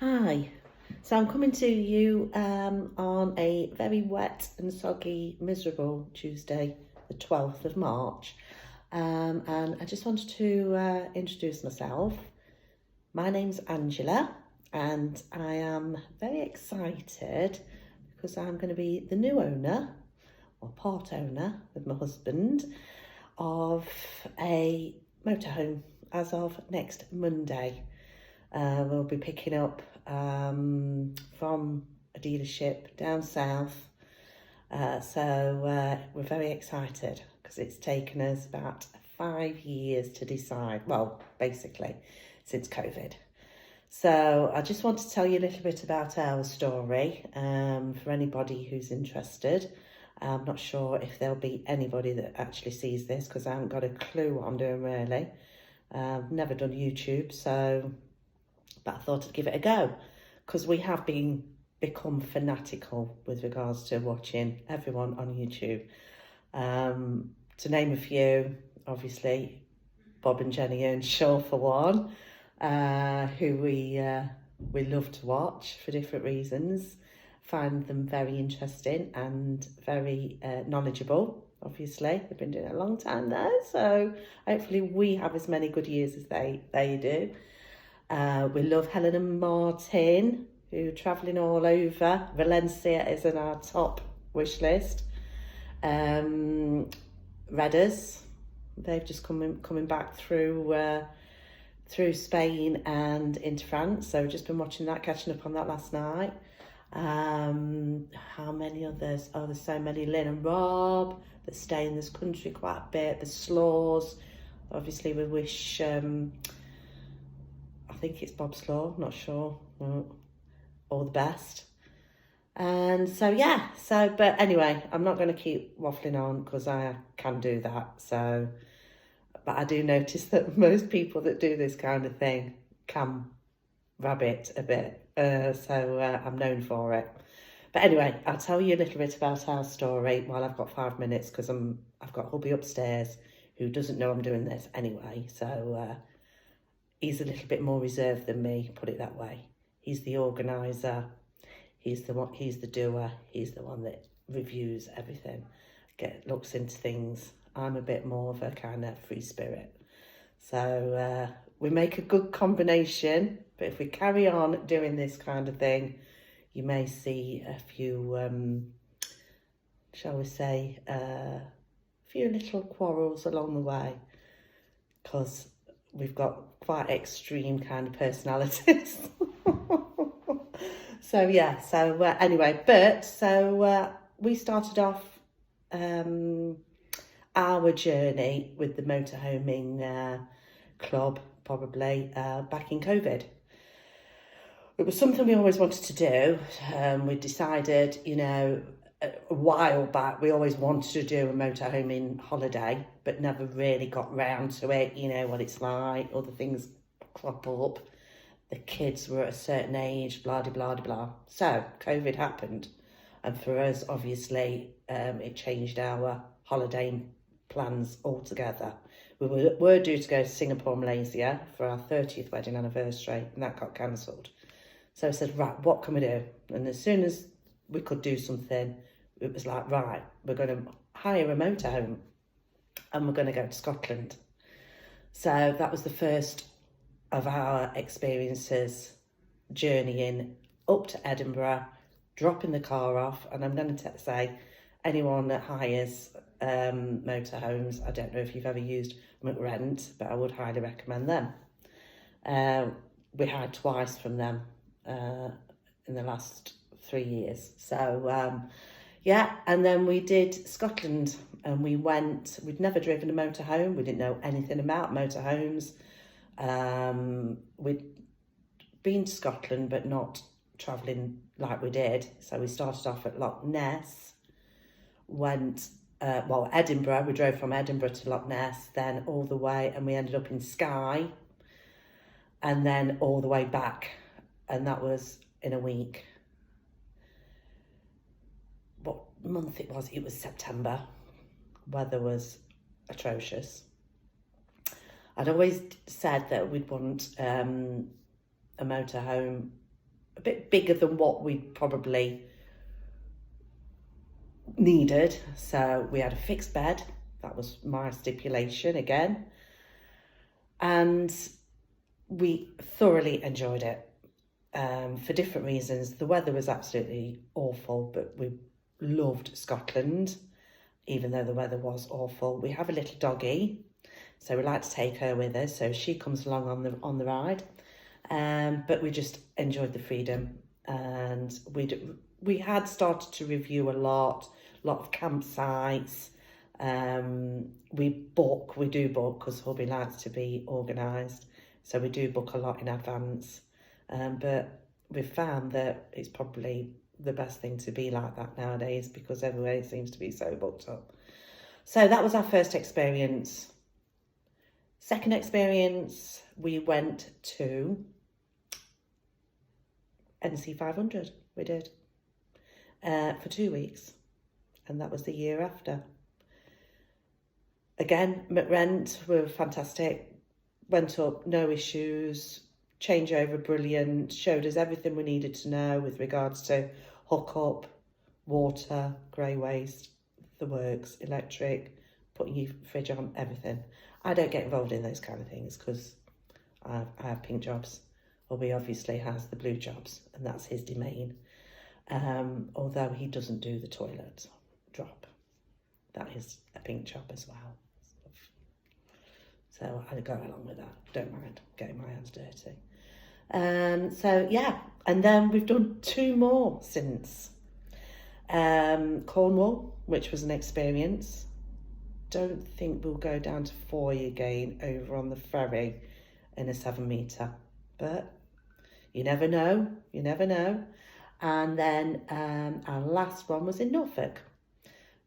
Hi, so I'm coming to you on a very wet and soggy, miserable Tuesday, the 12th of March. And I just wanted to introduce myself. My name's Angela, and I am very excited because I'm going to be the new owner, or part owner with my husband, of a motorhome as of next Monday. We'll be picking up from a dealership down south. So we're very excited because it's taken us about 5 years to decide. Well, basically, since COVID. So I just want to tell you a little bit about our story for anybody who's interested. I'm not sure if there'll be anybody that actually sees this because I haven't got a clue what I'm doing really. I've never done YouTube, but I thought I'd give it a go because we have become fanatical with regards to watching everyone on YouTube. To name a few, obviously, Bob and Jenny Earnshaw for one, who we love to watch for different reasons. Find them very interesting and very knowledgeable. Obviously, they've been doing it a long time there, so hopefully we have as many good years as they do. We love Helen and Martin, who are travelling all over. Valencia is on our top wish list. Redders, they've just coming back through Spain and into France. So we've just been watching that, catching up on that last night. How many others? Oh, there's so many. Lynn and Rob that stay in this country quite a bit. The Slaws, obviously we wish... I think it's Bob Slaw, not sure. All the best. And so, yeah. But anyway, I'm not going to keep waffling on because I can do that. But I do notice that most people that do this kind of thing can rabbit a bit. I'm known for it. But anyway, I'll tell you a little bit about our story while I've got 5 minutes because I've got hubby upstairs who doesn't know I'm doing this anyway. So he's a little bit more reserved than me, put it that way. He's the organiser. He's the doer. He's the one that reviews everything, looks into things. I'm a bit more of a kind of free spirit. So we make a good combination. But if we carry on doing this kind of thing, you may see a few, shall we say, a few little quarrels along the way. Because we've got quite extreme kind of personalities. We started off our journey with the motorhoming club probably back in COVID. It was something we always wanted to do. We decided, a while back, we always wanted to do a motorhoming holiday, but never really got round to it. You know what it's like, other things crop up. The kids were at a certain age, blah, blah, blah, blah. So COVID happened. And for us, obviously, it changed our holiday plans altogether. We were due to go to Singapore, Malaysia for our 30th wedding anniversary, and that got cancelled. So I said, right, what can we do? And as soon as we could do something, it was like, right, we're going to hire a motorhome and we're going to go to Scotland. So that was the first of our experiences journeying up to Edinburgh, dropping the car off. And I'm going to say, anyone that hires motorhomes, I don't know if you've ever used McRent, but I would highly recommend them. We hired twice from them in the last 3 years. So, and then we did Scotland and we'd never driven a motorhome. We didn't know anything about motorhomes. We'd been to Scotland, but not travelling like we did. So we started off at Loch Ness, Edinburgh. We drove from Edinburgh to Loch Ness, then all the way, and we ended up in Skye, and then all the way back. And that was in a week. What month it was? It was September. Weather was atrocious. I'd always said that we'd want a motorhome a bit bigger than what we probably needed. So we had a fixed bed. That was my stipulation again. And we thoroughly enjoyed it for different reasons. The weather was absolutely awful, but we loved Scotland, even though the weather was awful. We have a little doggy, so we like to take her with us. So she comes along on the ride. But we just enjoyed the freedom, and we had started to review a lot of campsites. We do book because hubby likes to be organised, so we do book a lot in advance. But we've found that it's probably the best thing to be like that nowadays, because everywhere seems to be so booked up. So that was our first experience. Second experience, we went to NC 500, we did, for 2 weeks, and that was the year after. Again, McRent were fantastic, went up, no issues, changeover brilliant, showed us everything we needed to know with regards to hookup, water, grey waste, the works, electric, putting your fridge on, everything. I don't get involved in those kind of things because I have pink jobs. Hubby obviously has the blue jobs, and that's his domain. Although he doesn't do the toilet drop. That is a pink job as well. So I go along with that. Don't mind getting my hands dirty. So yeah, and then we've done 2 more since. Cornwall, which was an experience. Don't think we'll go down to Foy again over on the ferry in a 7-metre, but you never know, you never know. And then our last one was in Norfolk,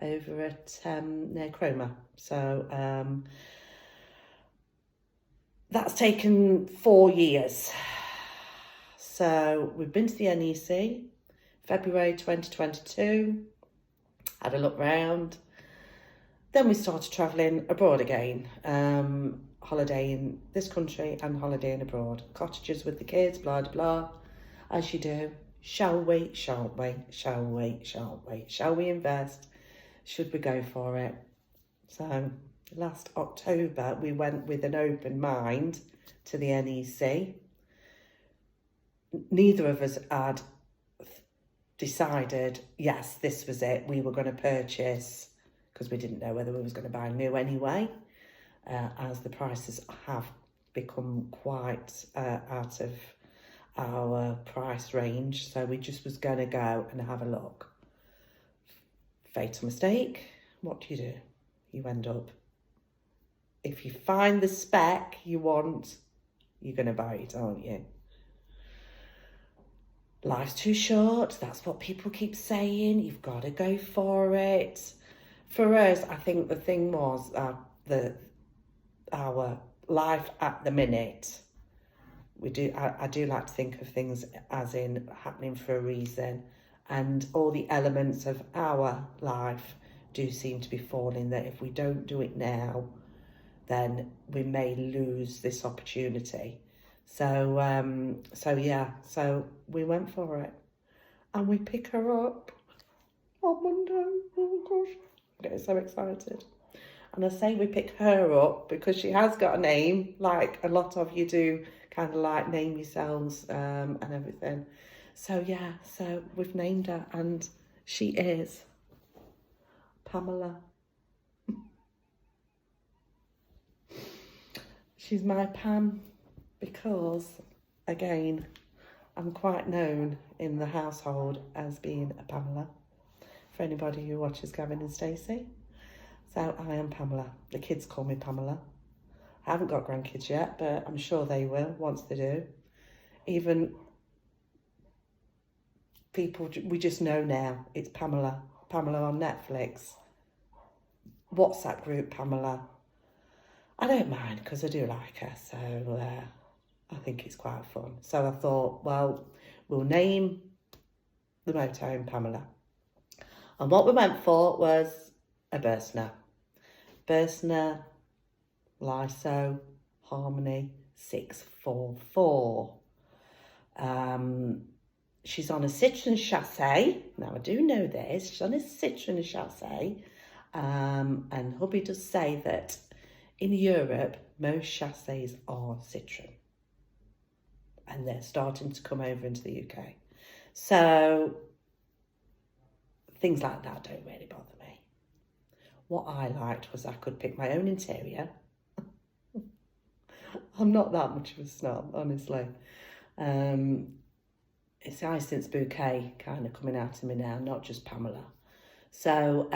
over at near Cromer. So that's taken 4 years. So we've been to the NEC, February 2022, had a look round. Then we started travelling abroad again, holiday in this country and holidaying abroad. Cottages with the kids, blah, blah, blah, as you do. Shall we, shan't we, shall we, shan't we? Shall we invest? Should we go for it? So last October, we went with an open mind to the NEC. Neither of us had decided, yes, this was it. We were going to purchase, because we didn't know whether we was going to buy new anyway, as the prices have become quite out of our price range. So we just was going to go and have a look. Fatal mistake. What do? You end up, if you find the spec you want, you're going to buy it, aren't you? Life's too short. That's what people keep saying. You've got to go for it. For us, I think the thing was our life at the minute. I do like to think of things as in happening for a reason, and all the elements of our life do seem to be falling, that if we don't do it now, then we may lose this opportunity. So yeah, so we went for it, and we pick her up on Monday. Oh gosh, I'm getting so excited. And I say we pick her up because she has got a name, like a lot of you do, kind of like name yourselves and everything. So yeah, so we've named her, and she is Pamela. She's my Pam because, again, I'm quite known in the household as being a Pamela, for anybody who watches Gavin and Stacey. So I am Pamela. The kids call me Pamela. I haven't got grandkids yet, but I'm sure they will once they do. Even people, we just know now, it's Pamela. Pamela on Netflix. WhatsApp group Pamela. I don't mind because I do like her, so I think it's quite fun. So I thought, well, we'll name the motorhome Pamela. And what we went for was a Bursner. Bursner Lyso Harmony 644. she's on a Citroen chassis. Now, I do know this. She's on a Citroen chassis. And hubby does say that in Europe, most chassis are Citroen. And they're starting to come over into the UK. So things like that don't really bother me. What I liked was I could pick my own interior. I'm not that much of a snob, honestly. It's Hyacinth's bouquet kind of coming out of me now, not just Pamela. So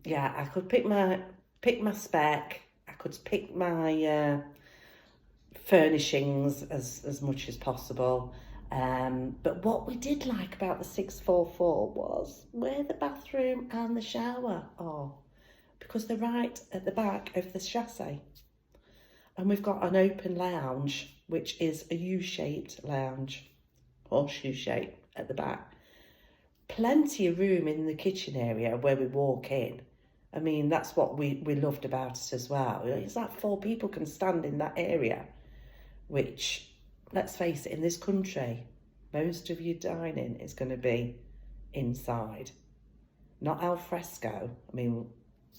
yeah, I could pick my spec. I could pick my furnishings as much as possible. But what we did like about the 644 was where the bathroom and the shower are, because they're right at the back of the chassis. And we've got an open lounge, which is a U-shaped lounge, horseshoe shape at the back. Plenty of room in the kitchen area where we walk in. I mean, that's what we loved about it as well. It's like 4 people can stand in that area, which, let's face it, in this country, most of your dining is going to be inside. Not al fresco. I mean,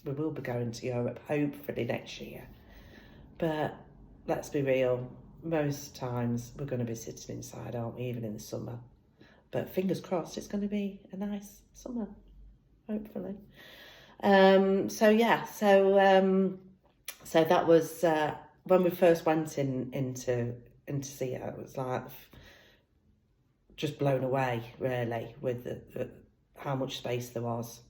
we will be going to Europe hopefully next year. But let's be real, most times we're going to be sitting inside, aren't we, even in the summer. But fingers crossed, it's going to be a nice summer, hopefully. So yeah, so that was when we first went in to see her. It was like just blown away, really, with the how much space there was.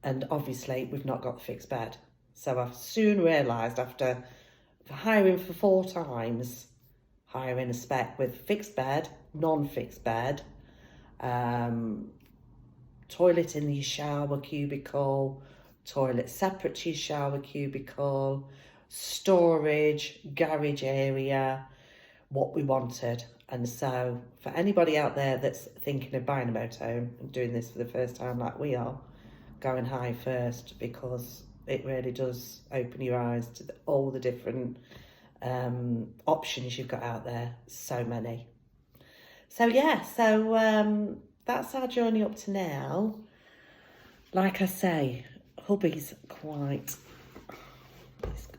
And obviously, we've not got the fixed bed. So I've soon realised, after hiring for 4 times, hiring a spec with fixed bed, non-fixed bed, toilet in your shower cubicle, toilet separate to your shower cubicle, storage, garage area, what we wanted. And so for anybody out there that's thinking of buying a motorhome and doing this for the first time like we are, going high first, because it really does open your eyes to all the different options you've got out there. So many. So yeah, so that's our journey up to now. Like I say, hubby's quite,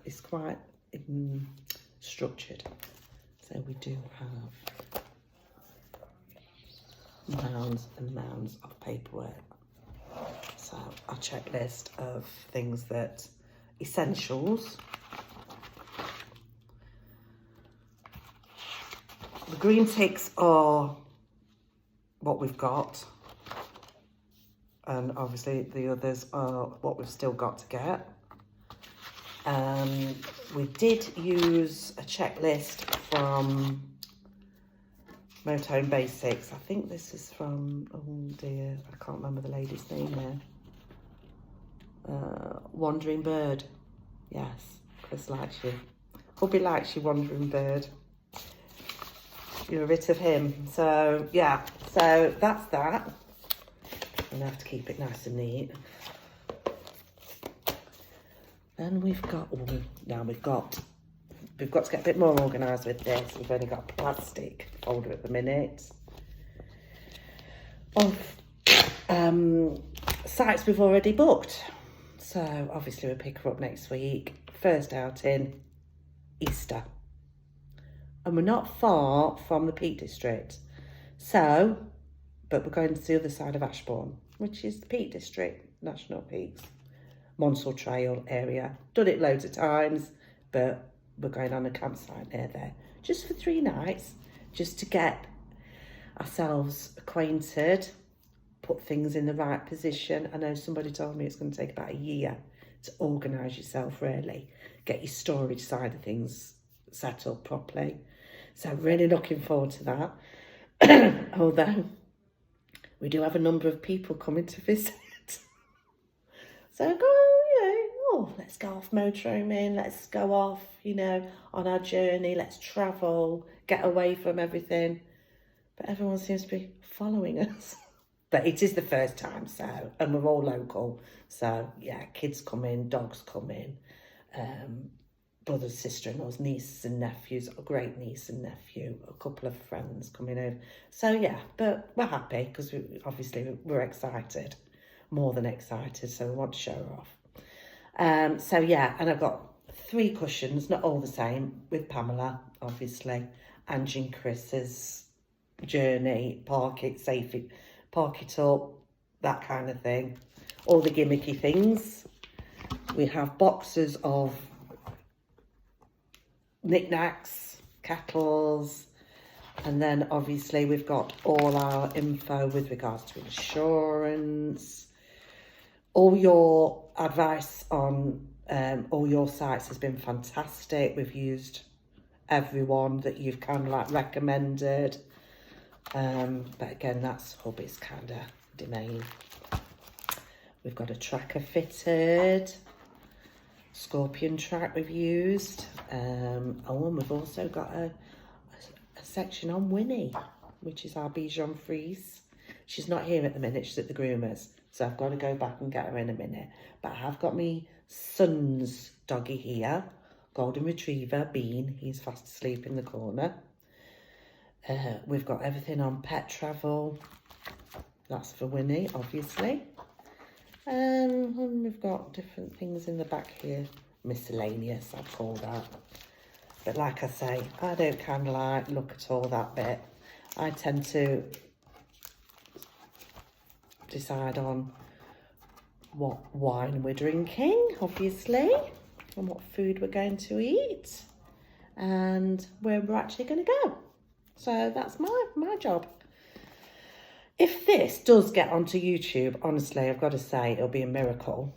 it's quite structured. So we do have mounds and mounds of paperwork. So a checklist of things that, essentials. The green ticks are what we've got. And obviously the others are what we've still got to get. We did use a checklist from Motorhome Basics. I think this is from, oh dear, I can't remember the lady's name now. Wandering Bird. Yes, Chris likes you. Hubby likes you, Wandering Bird. You're a bit of him. So, yeah, so that's that. I'm going to have to keep it nice and neat. Then we've got, oh, now we've got to get a bit more organised with this. We've only got a plastic folder at the minute of sites we've already booked. So obviously we'll pick her up next week. First outing, Easter. And we're not far from the Peak District. So, but we're going to the other side of Ashbourne, which is the Peak District, National Peaks, Monsell Trail area. Done it loads of times, but we're going on a campsite near there. Just for 3 nights, just to get ourselves acquainted, put things in the right position. I know somebody told me it's going to take about a year to organise yourself, really. Get your storage side of things set up properly. So really looking forward to that. Although we do have a number of people coming to visit. So let's go off motorhoming, let's go off, on our journey, let's travel, get away from everything. But everyone seems to be following us. But it is the first time, so, and we're all local. So, yeah, kids come in, dogs come in. brother's sister-in-law's nieces and nephews, a great niece and nephew, a couple of friends coming over. So yeah, but we're happy because we're excited, more than excited, so we want to show her off. So yeah, and I've got 3 cushions, not all the same, with Pamela, obviously, Angie and Chris's journey, park it, safe it, park it up, that kind of thing, all the gimmicky things. We have boxes of knickknacks, kettles, and then obviously we've got all our info with regards to insurance. All your advice on all your sites has been fantastic. We've used everyone that you've kind of like recommended, but again, that's hubby's kind of domain. We've got a tracker fitted, Scorpion track we've used, and we've also got a section on Winnie, which is our Bichon Frise. She's not here at the minute, she's at the groomers, so I've got to go back and get her in a minute. But I have got my son's doggy here, Golden Retriever, Bean. He's fast asleep in the corner. We've got everything on pet travel. That's for Winnie, obviously. And we've got different things in the back here. Miscellaneous, I'd call that. But like I say, I don't kind of like look at all that bit. I tend to decide on what wine we're drinking, obviously, and what food we're going to eat, and where we're actually going to go. So that's my job. If this does get onto YouTube, honestly, I've got to say, it'll be a miracle.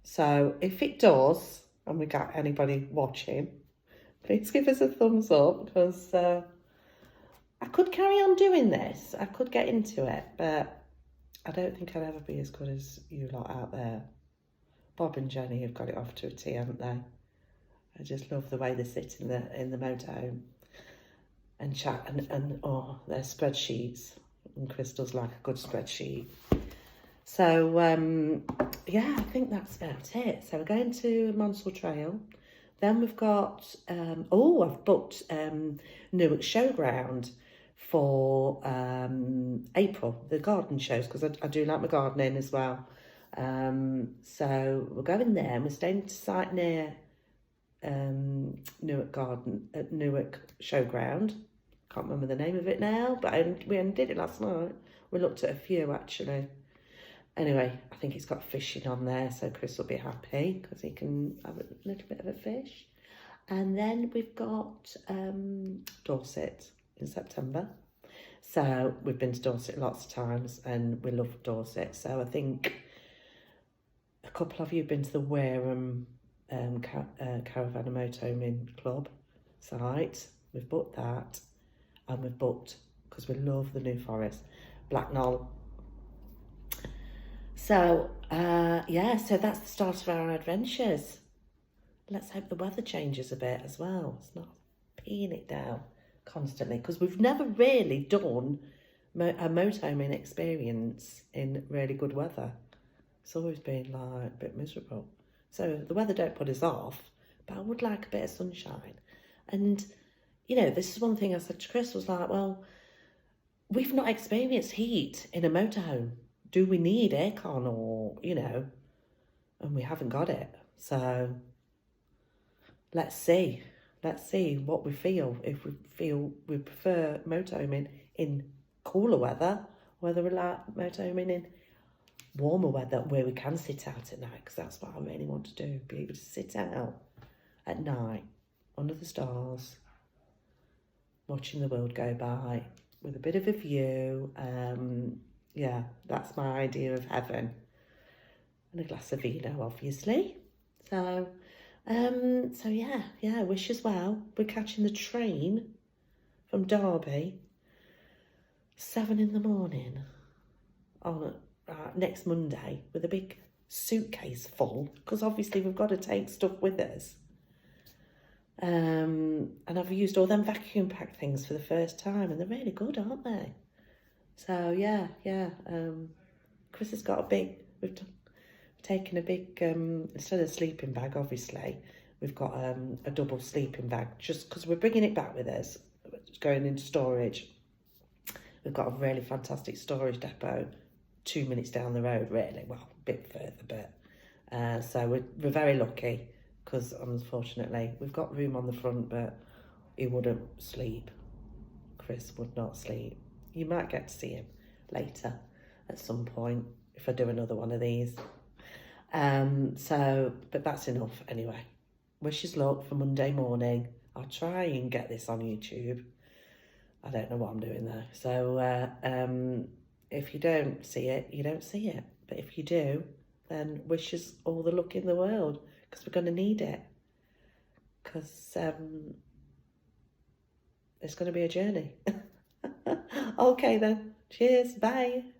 So if it does, and we got anybody watching, please give us a thumbs up, because I could carry on doing this. I could get into it, but I don't think I'd ever be as good as you lot out there. Bob and Jenny have got it off to a T, haven't they? I just love the way they sit in the motorhome and chat and their spreadsheets. And Chris does like a good spreadsheet. So, yeah, I think that's about it. So we're going to Monsell Trail. Then we've got, I've booked Newark Showground for April, the garden shows, because I do like my gardening as well. So we're going there, and we're staying at a site near Newark Showground. Can't remember the name of it now, but we only did it last night. We looked at a few, actually. Anyway, I think it's got fishing on there, so Chris will be happy because he can have a little bit of a fish. And then we've got Dorset in September. So we've been to Dorset lots of times, and we love Dorset. So I think a couple of you have been to the Wareham Caravan and Motorhome Club site. We've booked that. And we've booked, because we love the New Forest, Black Knoll. So, yeah, so that's the start of our adventures. Let's hope the weather changes a bit as well. It's not peeing it down constantly, because we've never really done a motorhoming experience in really good weather. It's always been like a bit miserable. So the weather don't put us off, but I would like a bit of sunshine. And you know, this is one thing I said to Chris, was like, well, we've not experienced heat in a motorhome. Do we need aircon or, you know, and we haven't got it. So let's see what we feel. If we feel we prefer motorhoming in cooler weather, whether we like motorhoming in warmer weather where we can sit out at night, because that's what I really want to do, be able to sit out at night under the stars, watching the world go by with a bit of a view. Yeah, that's my idea of heaven. And a glass of vino, obviously. So yeah, wish us well. We're catching the train from Derby, 7 in the morning on next Monday, with a big suitcase full, because obviously we've got to take stuff with us. And I've used all them vacuum pack things for the first time, and they're really good, aren't they? So yeah. Chris has got a big, we've taken a big, instead of a sleeping bag, obviously, we've got a double sleeping bag, just because we're bringing it back with us. It's going into storage. We've got a really fantastic storage depot 2 minutes down the road, really, well, a bit further, but so we're very lucky, because unfortunately we've got room on the front, but he wouldn't sleep. Chris would not sleep. You might get to see him later at some point if I do another one of these. But that's enough anyway. Wish us luck for Monday morning. I'll try and get this on YouTube. I don't know what I'm doing though. So if you don't see it, you don't see it. But if you do, then wish us all the luck in the world, because we're going to need it. Because it's going to be a journey. Okay then. Cheers. Bye.